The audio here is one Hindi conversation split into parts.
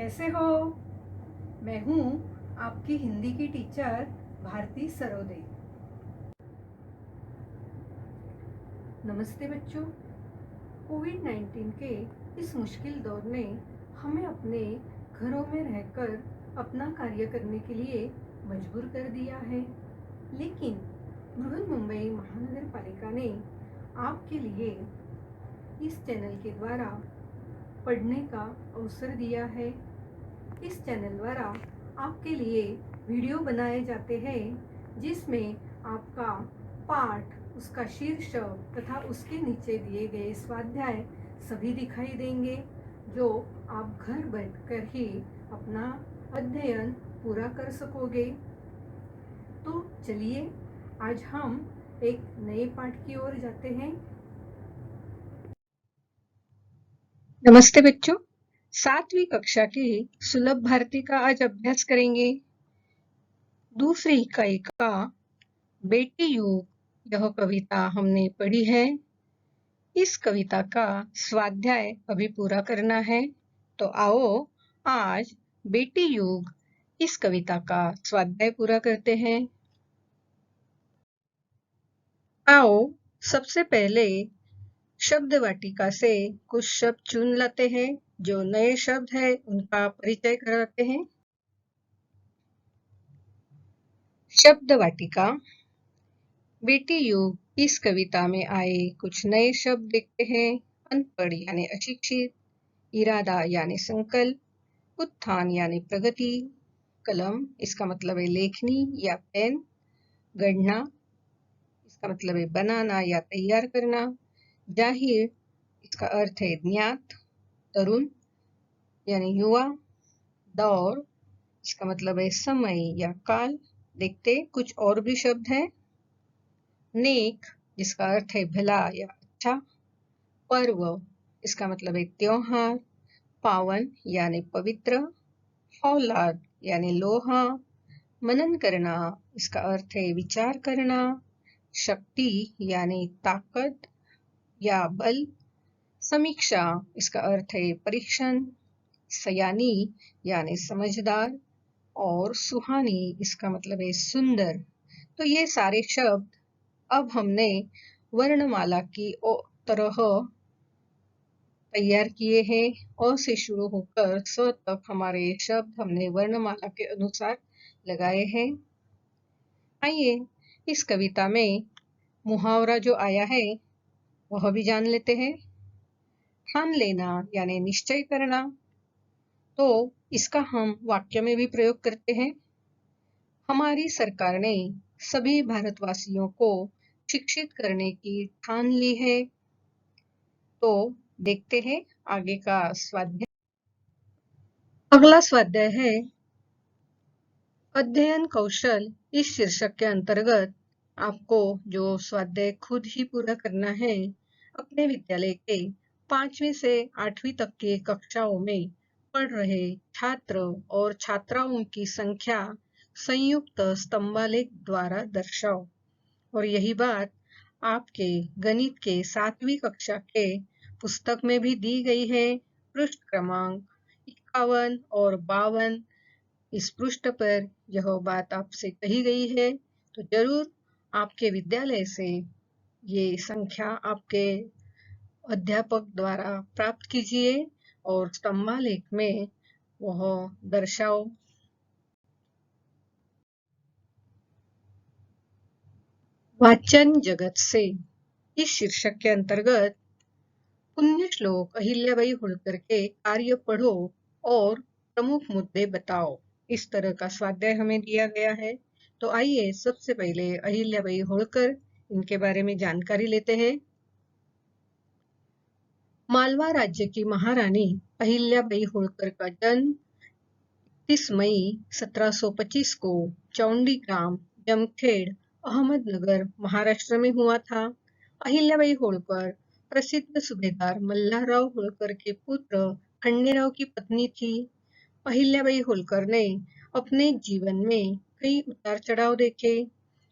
कैसे हो? मैं हूँ आपकी हिंदी की टीचर भारती सरोदे। नमस्ते बच्चों। कोविड-19 के इस मुश्किल दौर ने हमें अपने घरों में रहकर अपना कार्य करने के लिए मजबूर कर दिया है, लेकिन बृहन्मुंबई महानगर पालिका ने आपके लिए इस चैनल के द्वारा पढ़ने का अवसर दिया है। इस चैनल द्वारा आपके लिए वीडियो बनाए जाते हैं जिसमें आपका पाठ, उसका शीर्षक तथा उसके नीचे दिए गए स्वाध्याय सभी दिखाई देंगे, जो आप घर बैठकर ही अपना अध्ययन पूरा कर सकोगे। तो चलिए आज हम एक नए पाठ की ओर जाते हैं। नमस्ते बच्चों, 7वीं कक्षा की सुलभ भारती का आज अभ्यास करेंगे। दूसरी इकाई का बेटी युग यह कविता हमने पढ़ी है। इस कविता का स्वाध्याय अभी पूरा करना है, तो आओ आज बेटी युग इस कविता का स्वाध्याय पूरा करते हैं। आओ सबसे पहले शब्द वाटिका से कुछ शब्द चुन लाते हैं। जो नए शब्द है उनका परिचय कराते हैं। शब्द वाटिका। बेटी युग इस कविता में आए कुछ नए शब्द देखते हैं। अनपढ़ यानी अशिक्षित, इरादा यानी संकल्प, उत्थान यानी प्रगति, कलम इसका मतलब है लेखनी या पेन, गढ़ना इसका मतलब है बनाना या तैयार करना, जाहिर इसका अर्थ है ज्ञात, तरुण यानी युवा, दौर इसका मतलब है समय या काल। देखते कुछ और भी शब्द हैं। नेक जिसका अर्थ है भला या अच्छा, पर्व इसका मतलब है त्योहार, पावन यानी पवित्र, औलाद यानी लोहा, मनन करना इसका अर्थ है विचार करना, शक्ति यानी ताकत या बल, समीक्षा इसका अर्थ है परीक्षण, सयानी यानी समझदार और सुहानी इसका मतलब है सुंदर। तो ये सारे शब्द अब हमने वर्णमाला की तरह तैयार किए हैं। अ से शुरू होकर स तक हमारे शब्द हमने वर्णमाला के अनुसार लगाए हैं। आइए इस कविता में मुहावरा जो आया है वह भी जान लेते हैं। ठान लेना यानी निश्चय करना, तो इसका हम वाक्य में भी प्रयोग करते हैं। हमारी सरकार ने सभी भारतवासियों को शिक्षित करने की ठान ली है। तो देखते हैं आगे का स्वाध्याय। अगला स्वाध्याय है अध्ययन कौशल। इस शीर्षक के अंतर्गत आपको जो स्वाध्याय खुद ही पूरा करना है, अपने विद्यालय के 5वीं से 8वीं तक के कक्षाओं में पढ़ रहे छात्र और छात्राओं की संख्या संयुक्त स्तंभालेख द्वारा दर्शाओ। और यही बात आपके गणित के 7वीं कक्षा के पुस्तक में भी दी गई है। पृष्ठ क्रमांक 51 और 52 इस पृष्ठ पर यह बात आपसे कही गई है। तो जरूर आपके विद्यालय से ये संख्या आपके अध्यापक द्वारा प्राप्त कीजिए और स्तंभालेख में वह दर्शाओ। वाचन जगत से इस शीर्षक के अंतर्गत पुण्य श्लोक अहिल्याबाई होळकर के कार्य पढ़ो और प्रमुख मुद्दे बताओ, इस तरह का स्वाध्याय हमें दिया गया है। तो आइए सबसे पहले अहिल्याबाई होळकर इनके बारे में जानकारी लेते हैं। मालवा राज्य की महारानी अहिल्याबाई होळकर का जन्म 30 मई 1725 को चौंडी ग्राम जमखेड़ अहमदनगर महाराष्ट्र में हुआ था। अहिल्याबाई होळकर प्रसिद्ध सूबेदार मल्हारराव होळकर के पुत्र खंडेराव की पत्नी थी। अहिल्याबाई होळकर ने अपने जीवन में कई उतार चढ़ाव देखे।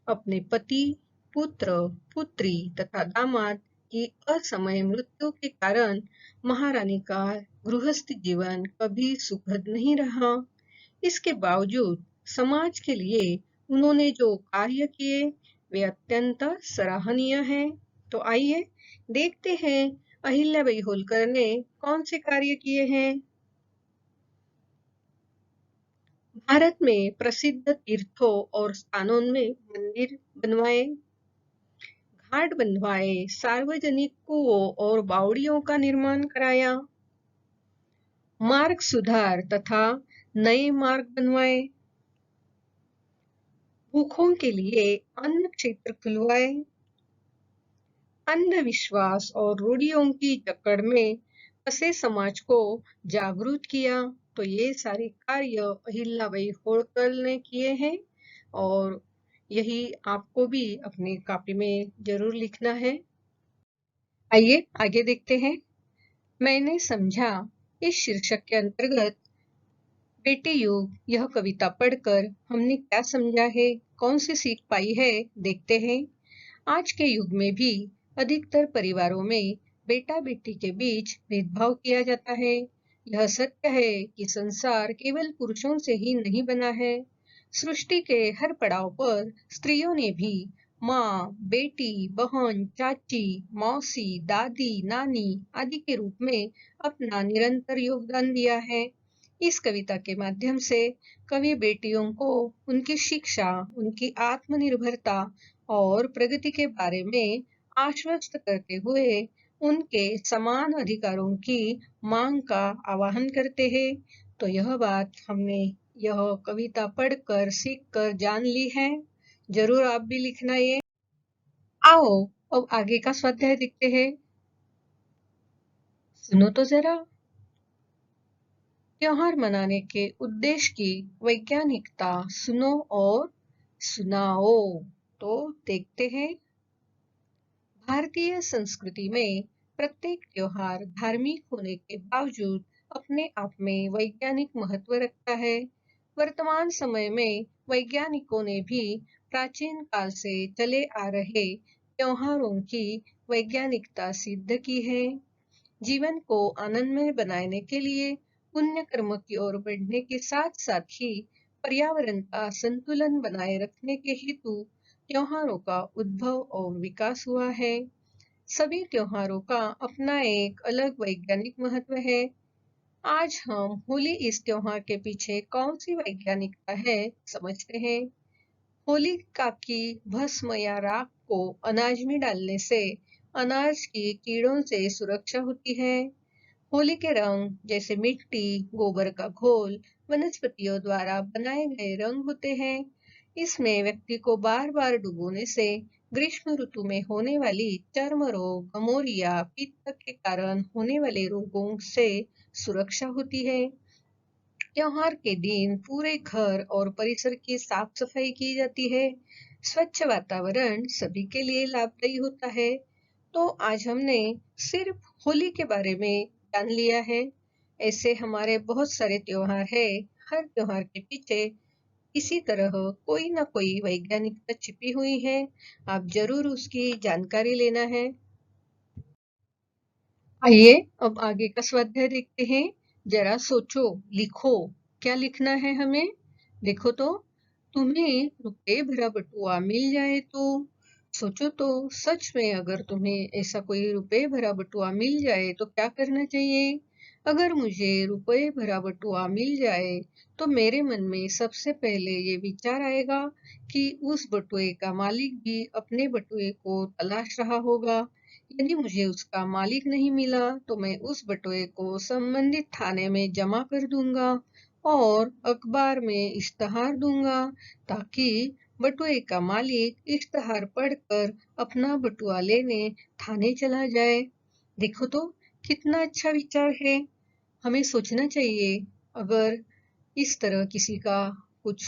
अपने पति, पुत्र, पुत्री तथा दामाद की असमय मृत्यु के कारण महारानी का गृहस्थ जीवन कभी सुखद नहीं रहा। इसके बावजूद समाज के लिए उन्होंने जो कार्य किए वे अत्यंत सराहनीय हैं। तो आइए देखते हैं अहिल्याबाई होलकर ने कौन से कार्य किए हैं। भारत में प्रसिद्ध तीर्थों और स्थानों में मंदिर बनवाए, घाट बनवाए, सार्वजनिक कुओं और बावड़ियों का निर्माण कराया, मार्ग सुधार तथा नए मार्ग बनवाए, भूखों के लिए अन्न क्षेत्र खुलवाए, अंधविश्वास और रूढ़ियों की जकड़ में फंसे समाज को जागरूक किया। तो ये सारे कार्य अहिल्याबाई होलकर ने किए हैं और यही आपको भी अपनी कॉपी में जरूर लिखना है। आइए आगे देखते हैं। मैंने समझा इस शीर्षक के अंतर्गत बेटी युग यह कविता पढ़कर हमने क्या समझा है, कौन सी सीख पाई है, देखते हैं। आज के युग में भी अधिकतर परिवारों में बेटा बेटी के बीच भेदभाव किया जाता है। यह सत्य है कि संसार केवल पुरुषों से ही नहीं बना है। सृष्टि के हर पड़ाव पर स्त्रियों ने भी माँ, बेटी, बहन, चाची, मौसी, दादी, नानी आदि के रूप में अपना निरंतर योगदान दिया है। इस कविता के माध्यम से कवि बेटियों को उनकी शिक्षा, उनकी आत्मनिर्भरता और प्रगति के बारे में आश्वस्त करते हुए उनके समान अधिकारों की मांग का आह्वान करते हैं। तो यह बात हमने यह कविता पढ़कर सीखकर जान ली है। जरूर आप भी लिखना ये। आओ अब आगे का स्वाध्याय देखते हैं। सुनो तो जरा। त्योहार मनाने के उद्देश्य की वैज्ञानिकता सुनो और सुनाओ। तो देखते हैं। भारतीय संस्कृति में प्रत्येक त्योहार धार्मिक होने के बावजूद अपने आप में वैज्ञानिक महत्व रखता है। वर्तमान समय में वैज्ञानिकों ने भी प्राचीन काल से चले आ रहे त्योहारों की वैज्ञानिकता सिद्ध की है। जीवन को आनंदमय बनाने के लिए पुण्य कर्म की ओर बढ़ने के साथ साथ ही पर्यावरण का संतुलन बनाए रखने के हेतु त्योहारों का उद्भव और विकास हुआ है। सभी त्योहारों का अपना एक अलग वैज्ञानिक महत्व है। आज हम होली इस त्योहार के पीछे कौन सी वैज्ञानिकता है समझते हैं। होलिका की भस्म या राख को अनाज में डालने से अनाज की कीड़ों से सुरक्षा होती है। होली के रंग जैसे मिट्टी, गोबर का घोल, वनस्पतियों द्वारा बनाए गए रंग होते हैं। इसमें व्यक्ति को बार बार डुबोने से ग्रीष्म ऋतु में होने वाली चर्म रोग, गमोरिया, पित्त के कारण होने वाले रोगों से सुरक्षा होती है। त्योहार के दिन पूरे घर और परिसर की साफ सफाई की जाती है। स्वच्छ वातावरण सभी के लिए लाभदायी होता है। तो आज हमने सिर्फ होली के बारे में जान लिया है। ऐसे हमारे बहुत सारे त्योहार है। हर त्योहार के पीछे इसी तरह कोई ना कोई वैज्ञानिकता छिपी हुई है। आप जरूर उसकी जानकारी लेना है। आइए अब आगे का स्वाध्याय देखते हैं। जरा सोचो, लिखो, क्या लिखना है हमें। देखो तो, तुम्हें रुपए भरा बटुआ मिल जाए तो सोचो तो, सच में अगर तुम्हें ऐसा कोई रुपए भरा बटुआ मिल जाए तो क्या करना चाहिए। अगर मुझे रुपए भरा बटुआ मिल जाए तो मेरे मन में सबसे पहले ये विचार आएगा कि उस बटुए का मालिक भी अपने बटुए को तलाश रहा होगा। यदि मुझे उसका मालिक नहीं मिला तो मैं उस बटुए को संबंधित थाने में जमा कर दूंगा और अखबार में इश्तहार दूंगा ताकि बटुए का मालिक इश्तहार पढ़कर अपना बटुआ लेने थाने चला जाए। देखो तो कितना अच्छा विचार है। हमें सोचना चाहिए, अगर इस तरह किसी का कुछ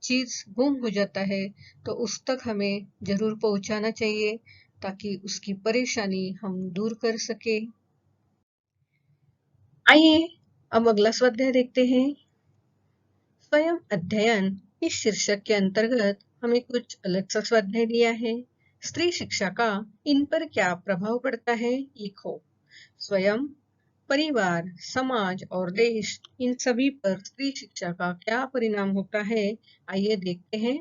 चीज गुम हो जाता है तो उस तक हमें जरूर पहुंचाना चाहिए ताकि उसकी परेशानी हम दूर कर सके। आइए अब अगला स्वाध्याय देखते हैं। स्वयं अध्ययन इस शीर्षक के अंतर्गत हमें कुछ अलग सा स्वाध्याय दिया है। स्त्री शिक्षा का इन पर क्या प्रभाव पड़ता है, लिखो। स्वयं, परिवार, समाज और देश, इन सभी पर स्त्री शिक्षा का क्या परिणाम होता है, आइए देखते हैं।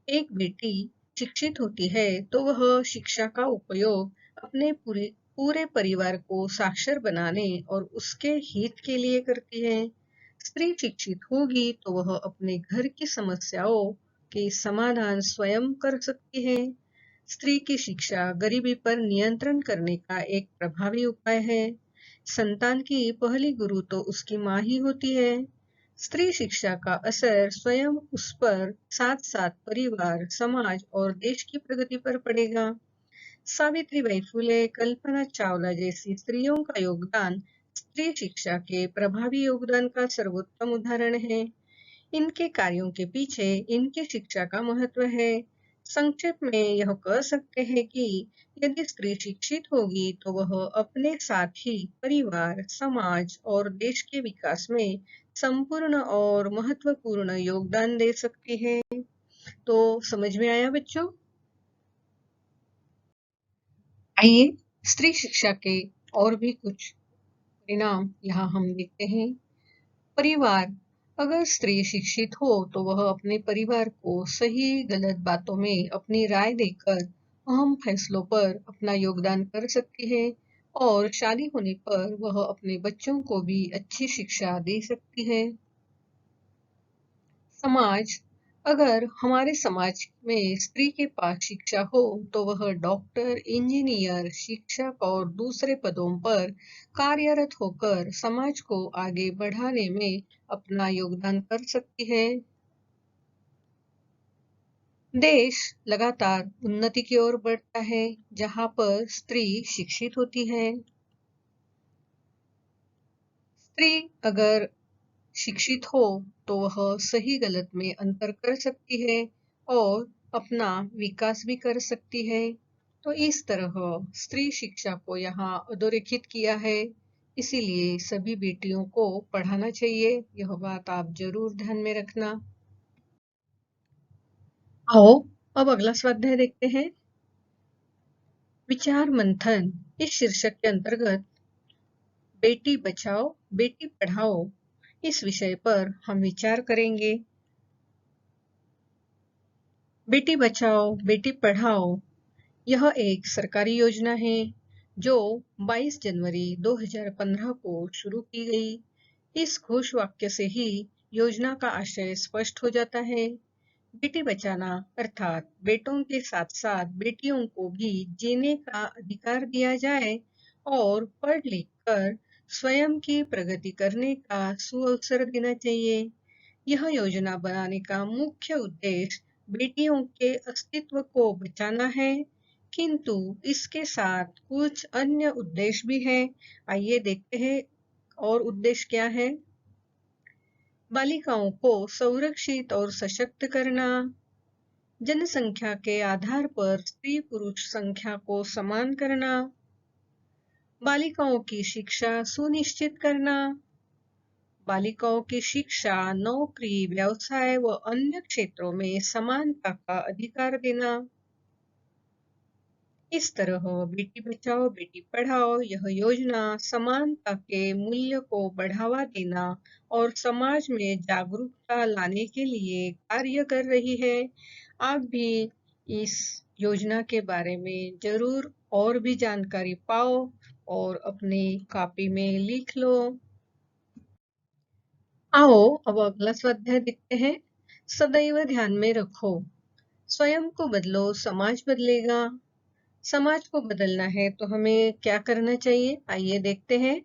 एक बेटी शिक्षित होती है तो वह शिक्षा का उपयोग अपने पूरे पूरे परिवार को साक्षर बनाने और उसके हित के लिए करती है। स्त्री शिक्षित होगी तो वह अपने घर की समस्याओं के समाधान स्वयं कर सकती है। स्त्री की शिक्षा गरीबी पर नियंत्रण करने का एक प्रभावी उपाय है। संतान की पहली गुरु तो उसकी माँ ही होती है। स्त्री शिक्षा का असर स्वयं उस पर साथ साथ परिवार, समाज और देश की प्रगति पर पड़ेगा। सावित्रीबाई फुले, कल्पना चावला जैसी स्त्रियों का योगदान स्त्री शिक्षा के प्रभावी योगदान का सर्वोत्तम उदाहरण है। इनके कार्यों के पीछे इनकी शिक्षा का महत्व है। संक्षेप में यह कह सकते हैं कि यदि स्त्री शिक्षित होगी तो वह अपने साथ ही परिवार, समाज और देश के विकास में संपूर्ण और महत्वपूर्ण योगदान दे सकती है। तो समझ में आया बच्चों? आइए स्त्री शिक्षा के और भी कुछ परिणाम यहाँ हम देखते हैं। परिवार, अगर स्त्री शिक्षित हो तो वह अपने परिवार को सही गलत बातों में अपनी राय देकर अहम फैसलों पर अपना योगदान कर सकती है और शादी होने पर वह अपने बच्चों को भी अच्छी शिक्षा दे सकती है। समाज, अगर हमारे समाज में स्त्री के पास शिक्षा हो तो वह डॉक्टर, इंजीनियर, शिक्षक और दूसरे पदों पर कार्यरत होकर समाज को आगे बढ़ाने में अपना योगदान कर सकती है। देश लगातार उन्नति की ओर बढ़ता है जहां पर स्त्री शिक्षित होती है। स्त्री अगर शिक्षित हो तो वह सही गलत में अंतर कर सकती है और अपना विकास भी कर सकती है। तो इस तरह स्त्री शिक्षा को यहाँ अधोरेखित किया है। इसीलिए सभी बेटियों को पढ़ाना चाहिए। यह बात आप जरूर ध्यान में रखना। आओ अब अगला स्वाध्याय देखते हैं। विचार मंथन इस शीर्षक के अंतर्गत बेटी बचाओ बेटी पढ़ाओ इस विषय पर हम विचार करेंगे। बेटी बचाओ बेटी पढ़ाओ यह एक सरकारी योजना है जो 22 जनवरी 2015 को शुरू की गई। इस घोष वाक्य से ही योजना का आशय स्पष्ट हो जाता है। बेटी बचाना अर्थात बेटों के साथ साथ बेटियों को भी जीने का अधिकार दिया जाए और पढ़ लिख कर स्वयं की प्रगति करने का सुअवसर देना चाहिए। यह योजना बनाने का मुख्य उद्देश्य बेटियों के अस्तित्व को बचाना है, किंतु इसके साथ कुछ अन्य उद्देश्य भी हैं। आइए देखते हैं और उद्देश्य क्या है। बालिकाओं को संरक्षित और सशक्त करना, जनसंख्या के आधार पर स्त्री पुरुष संख्या को समान करना, बालिकाओं की शिक्षा सुनिश्चित करना, बालिकाओं की शिक्षा, नौकरी, व्यवसाय व अन्य क्षेत्रों में समानता का अधिकार देना। इस तरह बेटी बचाओ बेटी पढ़ाओ यह योजना समानता के मूल्य को बढ़ावा देना और समाज में जागरूकता लाने के लिए कार्य कर रही है। आप भी इस योजना के बारे में जरूर और भी जानकारी पाओ और अपनी कॉपी में लिख लो। आओ अब अगला स्वाध्याय देखते हैं। सदैव ध्यान में रखो, स्वयं को बदलो समाज बदलेगा। समाज को बदलना है तो हमें क्या करना चाहिए, आइए देखते हैं।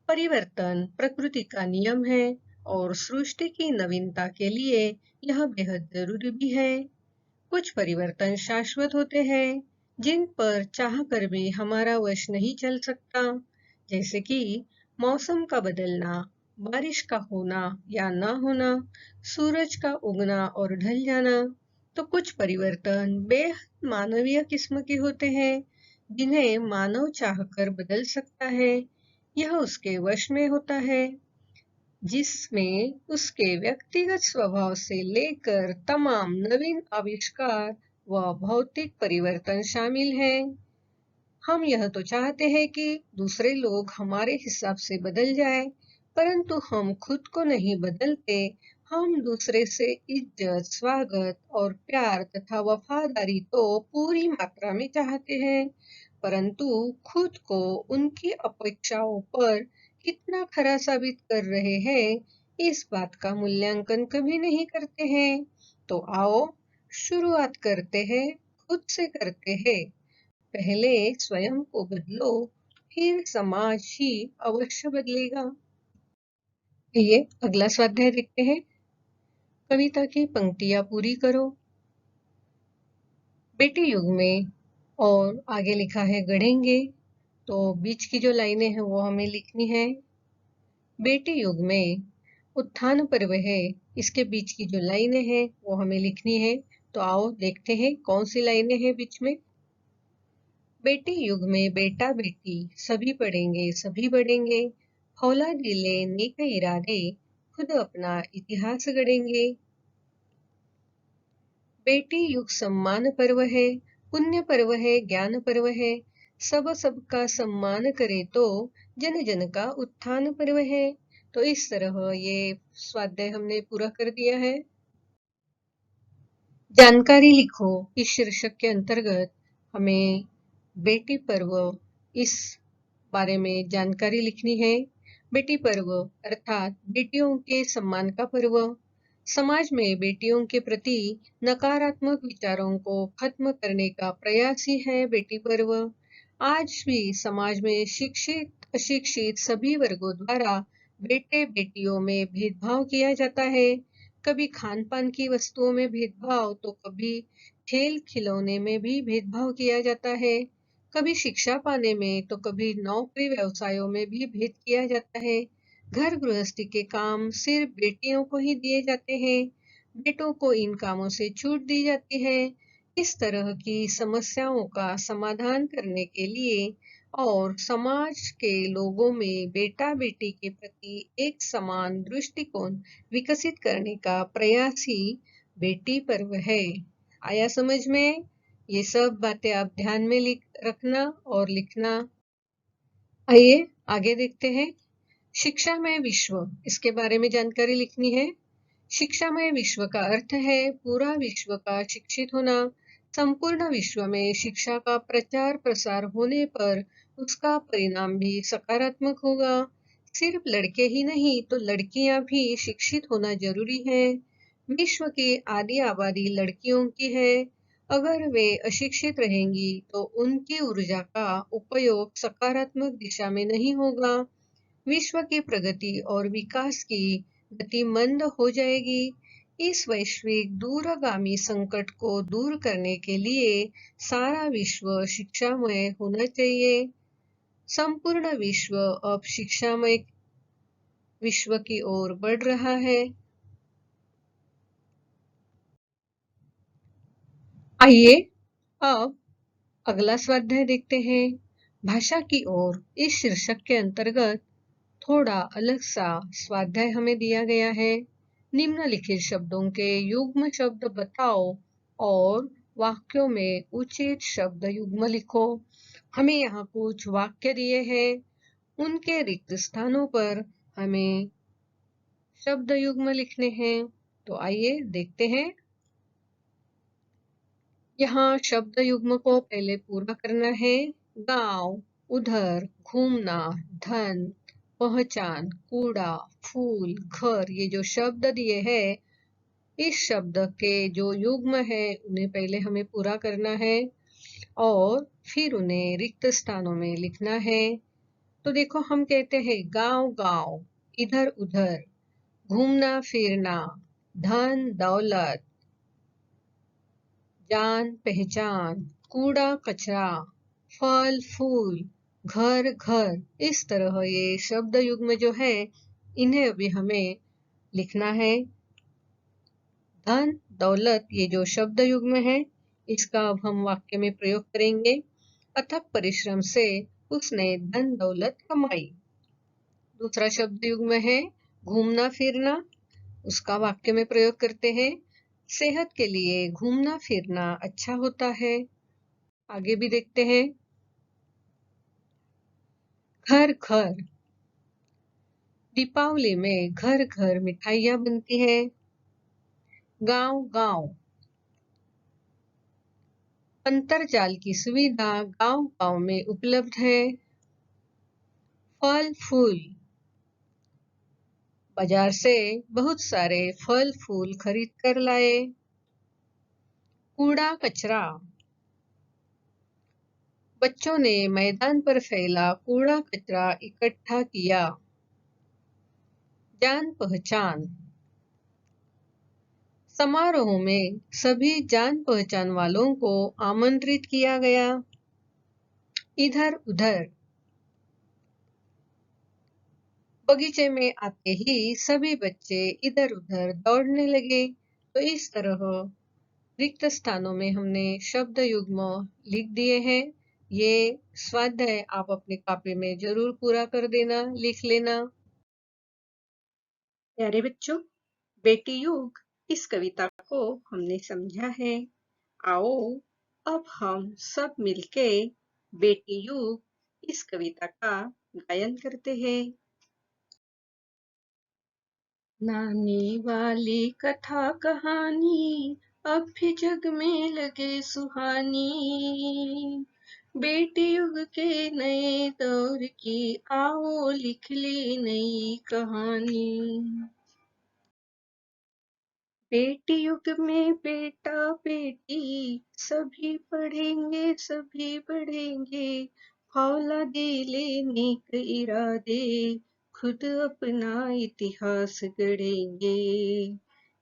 परिवर्तन प्रकृति का नियम है और सृष्टि की नवीनता के लिए यह बेहद जरूरी भी है। कुछ परिवर्तन शाश्वत होते हैं जिन पर चाह कर भी हमारा वश नहीं चल सकता, जैसे कि मौसम का बदलना, बारिश का होना या ना होना, सूरज का उगना और ढल जाना। तो कुछ परिवर्तन बेहद मानवीय किस्म के होते हैं जिन्हें मानव चाहकर बदल सकता है। यह उसके वश में होता है, जिसमें उसके व्यक्तिगत स्वभाव से लेकर तमाम नवीन आविष्कार व भौतिक परिवर्तन शामिल है। हम यह तो चाहते हैं कि दूसरे लोग हमारे हिसाब से बदल जाए, परंतु हम खुद को नहीं बदलते। हम दूसरे से इज्जत, स्वागत और प्यार तथा वफादारी तो पूरी मात्रा में चाहते हैं, परंतु खुद को उनकी अपेक्षाओं पर कितना खरा साबित कर रहे हैं, इस बात का मूल्यांकन कभी नहीं करते हैं। तो आओ शुरुआत करते हैं, खुद से करते हैं। पहले स्वयं को बदलो, फिर समाज ही अवश्य बदलेगा। ये अगला स्वाध्याय देखते हैं। कविता की पंक्तियां पूरी करो। बेटी युग में और आगे लिखा है गढ़ेंगे, तो बीच की जो लाइनें हैं वो हमें लिखनी है। बेटी युग में उत्थान पर्व है, इसके बीच की जो लाइनें हैं वो हमें लिखनी है। तो आओ देखते हैं कौन सी लाइनें हैं बीच में। बेटी युग में बेटा बेटी सभी पढ़ेंगे सभी बढ़ेंगे, फौलादी ले नेक इरादे खुद अपना इतिहास गढ़ेंगे। बेटी युग सम्मान पर्व है, पुण्य पर्व है, ज्ञान पर्व है, सब सबका सम्मान करे तो जन जन का उत्थान पर्व है। तो इस तरह ये स्वाध्याय हमने पूरा कर दिया है। जानकारी लिखो, इस शीर्षक के अंतर्गत हमें बेटी पर्व इस बारे में जानकारी लिखनी है। बेटी पर्व अर्थात बेटियों के सम्मान का पर्व। समाज में बेटियों के प्रति नकारात्मक विचारों को खत्म करने का प्रयास ही है बेटी पर्व। आज भी समाज में शिक्षित अशिक्षित सभी वर्गों द्वारा बेटे बेटियों में भेदभाव किया जाता है। कभी खान पान की वस्तुओं में भेदभाव, तो कभी खेल खिलौने में भी भेदभाव किया जाता है। कभी शिक्षा पाने में, तो कभी नौकरी व्यवसायों में भी भेद किया जाता है। घर गृहस्थी के काम सिर्फ बेटियों को ही दिए जाते हैं, बेटों को इन कामों से छूट दी जाती है। इस तरह की समस्याओं का समाधान करने के लिए और समाज के लोगों में बेटा बेटी के प्रति एक समान दृष्टिकोण विकसित करने का प्रयास ही बेटी पर्व है। आया समझ में? ये सब बातें आप ध्यान में रखना और लिखना। आइए आगे देखते हैं। शिक्षामय विश्व, इसके बारे में जानकारी लिखनी है। शिक्षामय विश्व का अर्थ है पूरा विश्व का शिक्षित होना। संपूर्ण विश्व में शिक्षा का प्रचार प्रसार होने पर उसका परिणाम भी सकारात्मक होगा। सिर्फ लड़के ही नहीं तो लड़कियां भी शिक्षित होना जरूरी है। विश्व की आधी आबादी लड़कियों की है। अगर वे अशिक्षित रहेंगी तो उनकी ऊर्जा का उपयोग सकारात्मक दिशा में नहीं होगा। विश्व की प्रगति और विकास की गति मंद हो जाएगी। इस वैश्विक दूरगामी संकट को दूर करने के लिए सारा विश्व शिक्षामय होना चाहिए। संपूर्ण विश्व अब शिक्षामय विश्व की ओर बढ़ रहा है। आइए अब अगला स्वाध्याय देखते हैं। भाषा की ओर, इस शीर्षक के अंतर्गत थोड़ा अलग सा स्वाध्याय हमें दिया गया है। निम्नलिखित शब्दों के युग्म शब्द बताओ और वाक्यों में उचित शब्द युग्म लिखो। हमें यहाँ कुछ वाक्य दिए हैं, उनके रिक्त स्थानों पर हमें शब्द युग्म लिखने हैं। तो आइए देखते हैं। यहाँ शब्द युग्म को पहले पूरा करना है। गांव, उधर, घूमना, धन, पहचान, कूड़ा, फूल, घर, ये जो शब्द दिए हैं, इस शब्द के जो युग्म है उन्हें पहले हमें पूरा करना है और फिर उन्हें रिक्त स्थानों में लिखना है। तो देखो हम कहते हैं गांव गांव, इधर उधर, घूमना फिरना, धन दौलत, जान पहचान, कूड़ा कचरा, फल फूल, घर घर। इस तरह ये शब्द युग्म जो है इन्हें अभी हमें लिखना है। धन दौलत, ये जो शब्द युग्म है इसका अब हम वाक्य में प्रयोग करेंगे। अथक परिश्रम से उसने धन दौलत कमाई। दूसरा शब्द युग्म है घूमना फिरना, उसका वाक्य में प्रयोग करते हैं। सेहत के लिए घूमना फिरना अच्छा होता है। आगे भी देखते हैं। घर घर, दीपावली में घर घर मिठाइयाँ बनती है। गांव गांव, अंतरजाल की सुविधा गांव गांव में उपलब्ध है। फल फूल, बाजार से बहुत सारे फल फूल खरीद कर लाए। कूड़ा कचरा, बच्चों ने मैदान पर फैला कूड़ा कचरा इकट्ठा किया। जान पहचान, समारोह में सभी जान पहचान वालों को आमंत्रित किया गया। इधर उधर, बगीचे में आते ही सभी बच्चे इधर उधर दौड़ने लगे। तो इस तरह रिक्त स्थानों में हमने शब्द युग्म लिख दिए हैं। ये स्वाध्याय आप अपनी कॉपी में जरूर पूरा कर देना, लिख लेना। प्यारे बच्चों, बेटी युग इस कविता को हमने समझा है। आओ अब हम सब मिलके बेटी युग इस कविता का गायन करते हैं। नानी वाली कथा कहानी अब भी जग में लगे सुहानी। बेटी युग के नए दौर की आओ लिख ले नई कहानी। बेटी युग में बेटा बेटी सभी पढ़ेंगे सभी बढ़ेंगे। औलादे लेने के इरादे खुद अपना इतिहास गढ़ेंगे।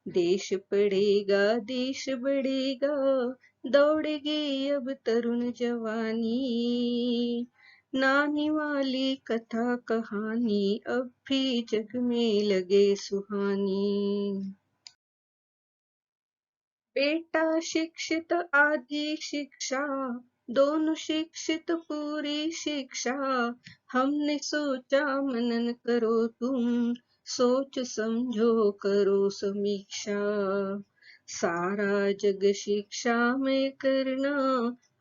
देश पढ़ेगा देश बढ़ेगा दौड़ेगे अब तरुण जवानी। नानी वाली कथा कहानी अब भी जग में लगे सुहानी। बेटा शिक्षित आदि शिक्षा दोनों शिक्षित पूरी शिक्षा। हमने सोचा मनन करो तुम सोच समझो करो समीक्षा। सारा जग शिक्षा में करना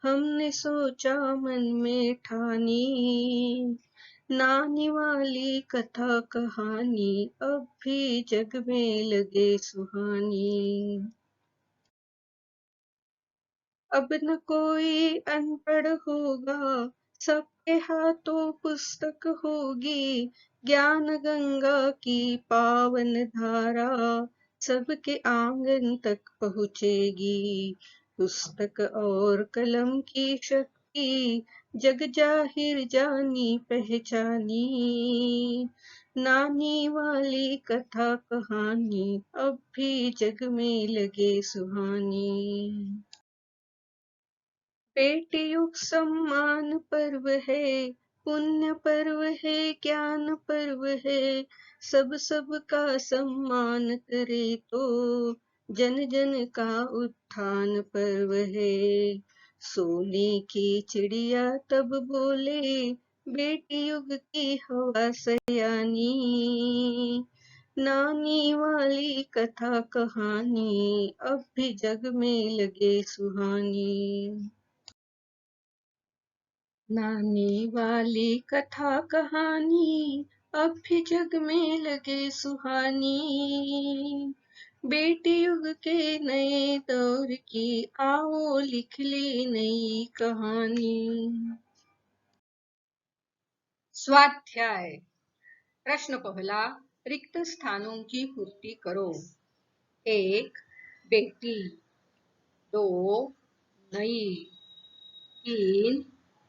हमने सोचा मन में ठानी। नानी वाली कथा कहानी अब भी जग में लगे सुहानी। अब न कोई अनपढ़ होगा सबके हाथों पुस्तक होगी। ज्ञान गंगा की पावन धारा सबके आंगन तक पहुँचेगी। पुस्तक और कलम की शक्ति जग जाहिर जानी पहचानी। नानी वाली कथा कहानी अब भी जग में लगे सुहानी। बेटी युग सम्मान पर्व है पुण्य पर्व है ज्ञान पर्व है। सब का सम्मान करे तो जन जन का उत्थान पर्व है। सोने की चिड़िया तब बोले बेटी युग की हवा सयानी। नानी वाली कथा कहानी अब भी जग में लगे सुहानी। नानी वाली कथा कहानी अब भी जग में लगे सुहानी। बेटी युग के नए दौर की आओ लिख ले नई कहानी। स्वाध्याय प्रश्न पहला, रिक्त स्थानों की पूर्ति करो। 1 बेटी, 2 नई, 3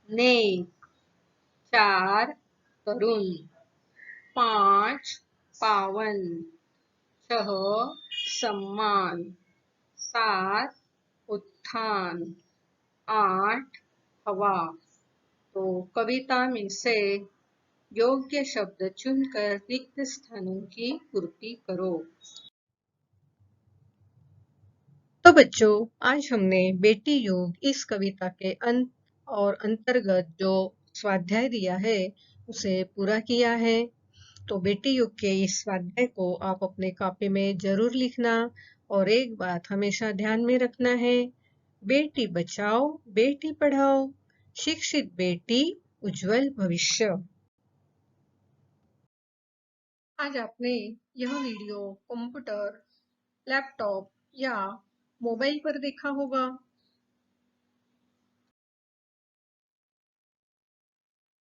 नेक, 4 तरुण, 5 पावन, 6 सम्मान, 7 उत्थान, 8 हवा। तो कविता में से योग्य शब्द चुनकर रिक्त स्थानों की पूर्ति करो। तो बच्चों, आज हमने बेटी योग इस कविता के अंत और अंतर्गत जो स्वाध्याय दिया है उसे पूरा किया है। तो बेटी युग के इस स्वाध्याय को आप अपने कॉपी में जरूर लिखना और एक बात हमेशा ध्यान में रखना है, बेटी बचाओ, बेटी पढ़ाओ, शिक्षित बेटी उज्जवल भविष्य। आज आपने यह वीडियो कंप्यूटर, लैपटॉप या मोबाइल पर देखा होगा।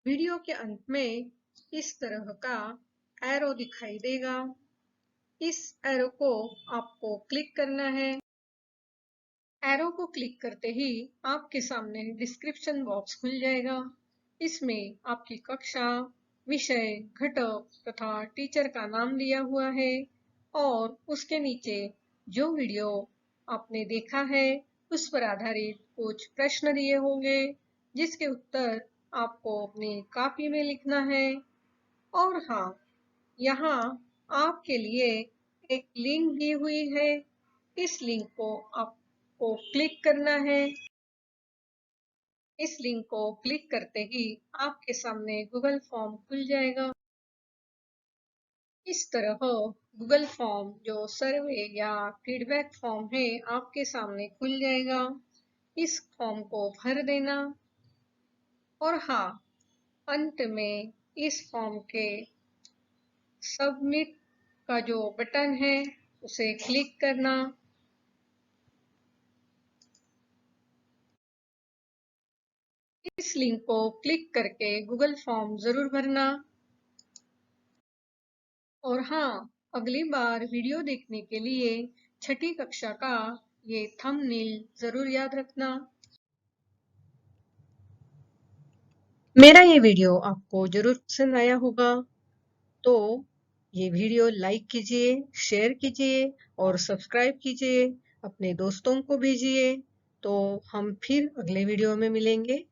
वीडियो के अंत में इस तरह का एरो दिखाई देगा। इस एरो को आपको क्लिक करना है। एरो को क्लिक करते ही आपके सामने डिस्क्रिप्शन बॉक्स खुल जाएगा। इसमें आपकी कक्षा, विषय, घटक तथा टीचर का नाम दिया हुआ है और उसके नीचे जो वीडियो आपने देखा है उस पर आधारित कुछ प्रश्न दिए होंगे, जिसके उत्तर आपको अपनी कॉपी में लिखना है। और हाँ, यहाँ आपके लिए एक लिंक दी हुई है। इस लिंक को आपको क्लिक करना है। इस लिंक को क्लिक करते ही आपके सामने गूगल फॉर्म खुल जाएगा। इस तरह गूगल फॉर्म जो सर्वे या फीडबैक फॉर्म है आपके सामने खुल जाएगा। इस फॉर्म को भर देना और हाँ, अंत में इस फॉर्म के सबमिट का जो बटन है उसे क्लिक करना। इस लिंक को क्लिक करके गूगल फॉर्म जरूर भरना। और हाँ, अगली बार वीडियो देखने के लिए छठी कक्षा का ये थंबनेल जरूर याद रखना। मेरा ये वीडियो आपको जरूर पसंद आया होगा, तो ये वीडियो लाइक कीजिए, शेयर कीजिए और सब्सक्राइब कीजिए, अपने दोस्तों को भेजिए। तो हम फिर अगले वीडियो में मिलेंगे।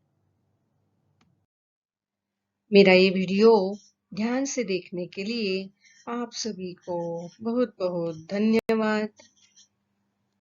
मेरा ये वीडियो ध्यान से देखने के लिए आप सभी को बहुत बहुत धन्यवाद।